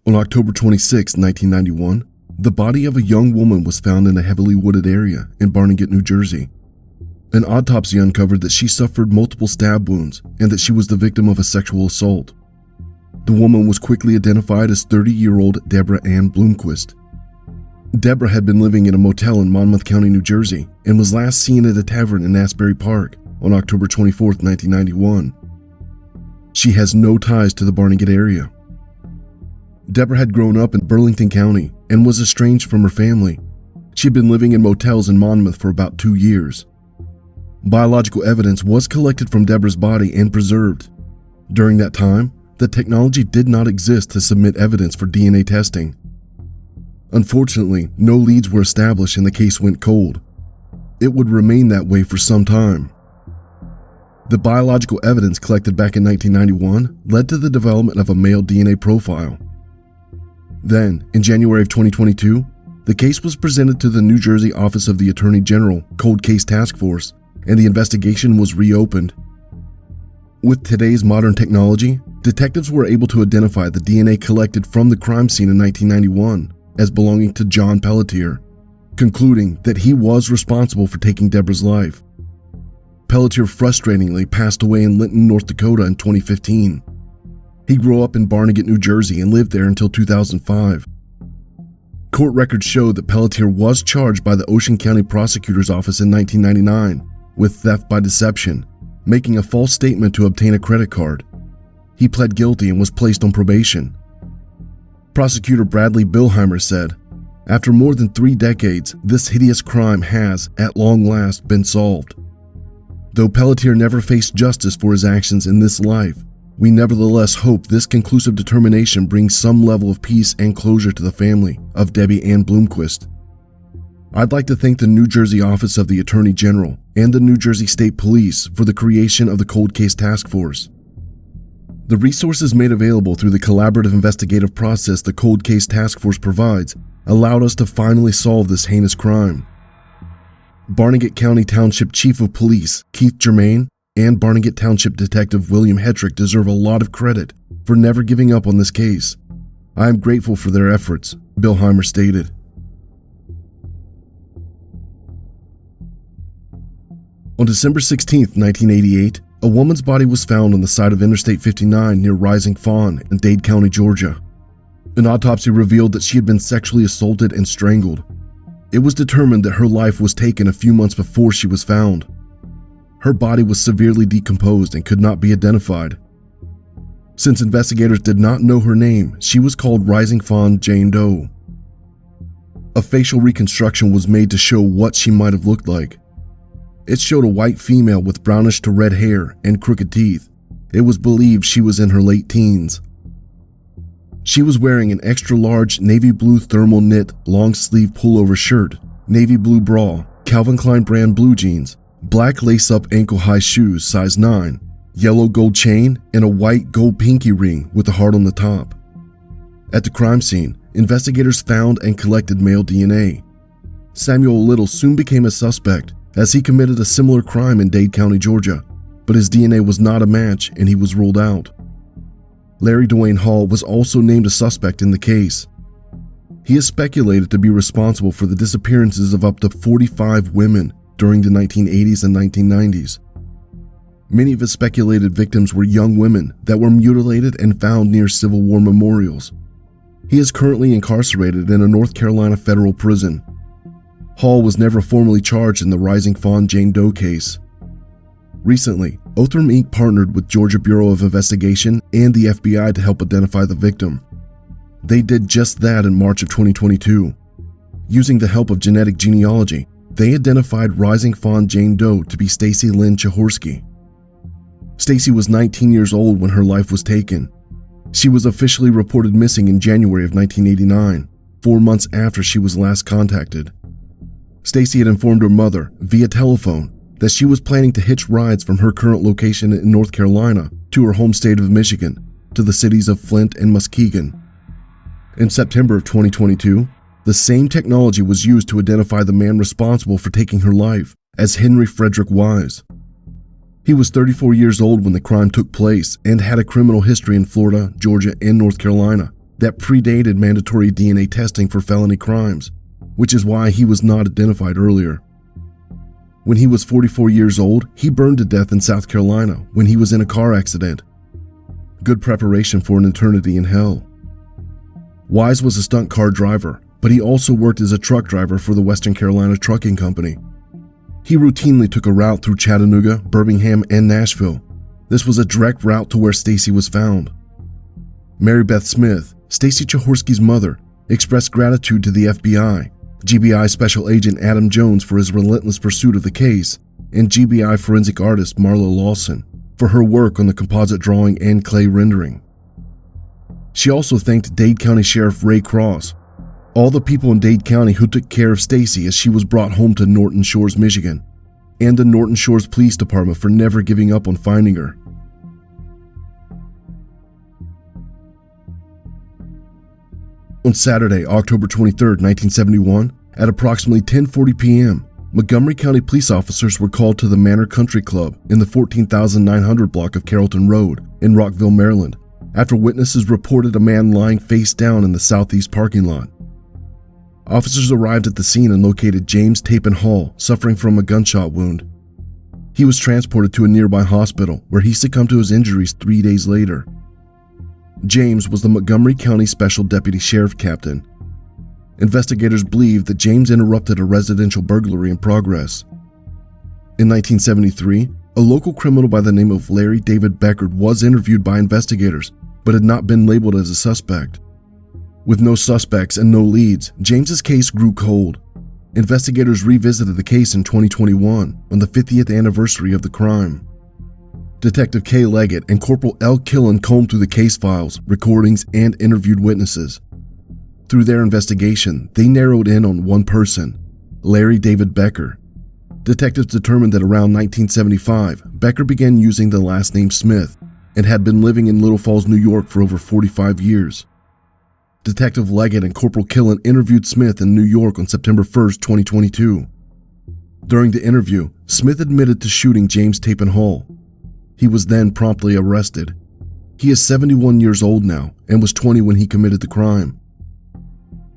On October 26, 1991, the body of a young woman was found in a heavily wooded area in Barnegat, New Jersey. An autopsy uncovered that she suffered multiple stab wounds and that she was the victim of a sexual assault. The woman was quickly identified as 30-year-old Deborah Ann Bloomquist. Deborah had been living in a motel in Monmouth County, New Jersey, and was last seen at a tavern in Asbury Park on October 24, 1991. She has no ties to the Barnegat area. Deborah had grown up in Burlington County and was estranged from her family. She had been living in motels in Monmouth for about 2 years. Biological evidence was collected from Deborah's body and preserved. During that time, the technology did not exist to submit evidence for DNA testing. Unfortunately, no leads were established and the case went cold. It would remain that way for some time. The biological evidence collected back in 1991 led to the development of a male DNA profile. Then, in January of 2022, the case was presented to the New Jersey Office of the Attorney General Cold Case Task Force, and the investigation was reopened. With today's modern technology, detectives were able to identify the DNA collected from the crime scene in 1991 as belonging to John Pelletier, concluding that he was responsible for taking Deborah's life. Pelletier frustratingly passed away in Linton, North Dakota in 2015. He grew up in Barnegat, New Jersey and lived there until 2005. Court records show that Pelletier was charged by the Ocean County Prosecutor's Office in 1999 with theft by deception, making a false statement to obtain a credit card. He pled guilty and was placed on probation. Prosecutor Bradley Billheimer said, "After more than 3 decades, this hideous crime has, at long last, been solved. Though Pelletier never faced justice for his actions in this life, we nevertheless hope this conclusive determination brings some level of peace and closure to the family of Debbie Ann Bloomquist. I'd like to thank the New Jersey Office of the Attorney General and the New Jersey State Police for the creation of the Cold Case Task Force. The resources made available through the collaborative investigative process the Cold Case Task Force provides allowed us to finally solve this heinous crime. Barnegat County Township Chief of Police Keith Germain and Barnegat Township Detective William Hedrick deserve a lot of credit for never giving up on this case. I am grateful for their efforts," Billheimer stated. On December 16, 1988, a woman's body was found on the side of Interstate 59 near Rising Fawn in Dade County, Georgia. An autopsy revealed that she had been sexually assaulted and strangled. It was determined that her life was taken a few months before she was found. Her body was severely decomposed and could not be identified. Since investigators did not know her name, she was called Rising Fawn Jane Doe. A facial reconstruction was made to show what she might have looked like. It showed a white female with brownish to red hair and crooked teeth. It was believed she was in her late teens. She was wearing an extra-large navy blue thermal knit long-sleeve pullover shirt, navy blue bra, Calvin Klein brand blue jeans, black lace-up ankle-high shoes size 9, yellow gold chain, and a white gold pinky ring with a heart on the top. At the crime scene, investigators found and collected male DNA. Samuel Little soon became a suspect as he committed a similar crime in Dade County, Georgia, but his DNA was not a match and he was ruled out. Larry Dwayne Hall was also named a suspect in the case. He is speculated to be responsible for the disappearances of up to 45 women during the 1980s and 1990s. Many of his speculated victims were young women that were mutilated and found near Civil War memorials. He is currently incarcerated in a North Carolina federal prison. Hall was never formally charged in the Rising Fawn Jane Doe case. Recently, Othram Inc. partnered with Georgia Bureau of Investigation and the FBI to help identify the victim. They did just that in March of 2022. Using the help of genetic genealogy, they identified Rising Fawn Jane Doe to be Stacey Lyn Chahorski. Stacey was 19 years old when her life was taken. She was officially reported missing in January of 1989, 4 months after she was last contacted. Stacey had informed her mother, via telephone, that she was planning to hitch rides from her current location in North Carolina to her home state of Michigan, to the cities of Flint and Muskegon. In September of 2022, the same technology was used to identify the man responsible for taking her life as Henry Frederick Wise. He was 34 years old when the crime took place and had a criminal history in Florida, Georgia, and North Carolina, that predated mandatory DNA testing for felony crimes, which is why he was not identified earlier. When he was 44 years old, he burned to death in South Carolina when he was in a car accident. Good preparation for an eternity in hell. Wise was a stunt car driver, but he also worked as a truck driver for the Western Carolina Trucking Company. He routinely took a route through Chattanooga, Birmingham, and Nashville. This was a direct route to where Stacey was found. Mary Beth Smith, Stacey Chahorski's mother, expressed gratitude to the FBI, GBI Special Agent Adam Jones for his relentless pursuit of the case, and GBI forensic artist Marla Lawson for her work on the composite drawing and clay rendering. She also thanked Dade County Sheriff Ray Cross, all the people in Dade County who took care of Stacey as she was brought home to Norton Shores, Michigan, and the Norton Shores Police Department for never giving up on finding her. On Saturday, October 23, 1971, at approximately 10:40 p.m., Montgomery County police officers were called to the Manor Country Club in the 14,900 block of Carrollton Road in Rockville, Maryland, after witnesses reported a man lying face down in the southeast parking lot. Officers arrived at the scene and located James Tappen Hall, suffering from a gunshot wound. He was transported to a nearby hospital where he succumbed to his injuries 3 days later. James was the Montgomery County Special Deputy Sheriff Captain. Investigators believe that James interrupted a residential burglary in progress. In 1973, a local criminal by the name of Larry David Becker was interviewed by investigators, but had not been labeled as a suspect. With no suspects and no leads, James's case grew cold. Investigators revisited the case in 2021 on the 50th anniversary of the crime. Detective Kay Leggett and Corporal L. Killen combed through the case files, recordings, and interviewed witnesses. Through their investigation, they narrowed in on one person, Larry David Becker. Detectives determined that around 1975, Becker began using the last name Smith and had been living in Little Falls, New York for over 45 years. Detective Leggett and Corporal Killen interviewed Smith in New York on September 1, 2022. During the interview, Smith admitted to shooting James Tappen Hall. He was then promptly arrested. He is 71 years old now and was 20 when he committed the crime.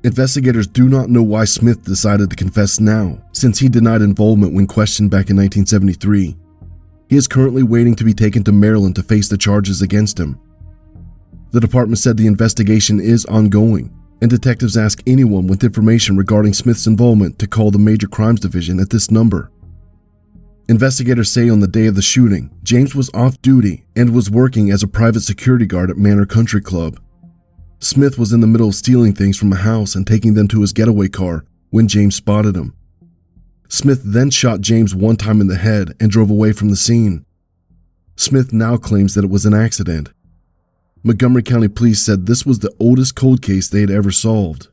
Investigators do not know why Smith decided to confess now, since he denied involvement when questioned back in 1973. He is currently waiting to be taken to Maryland to face the charges against him. The department said the investigation is ongoing, and detectives ask anyone with information regarding Smith's involvement to call the Major Crimes Division at this number. Investigators say on the day of the shooting, James was off duty and was working as a private security guard at Manor Country Club. Smith was in the middle of stealing things from a house and taking them to his getaway car when James spotted him. Smith then shot James one time in the head and drove away from the scene. Smith now claims that it was an accident. Montgomery County Police said this was the oldest cold case they had ever solved.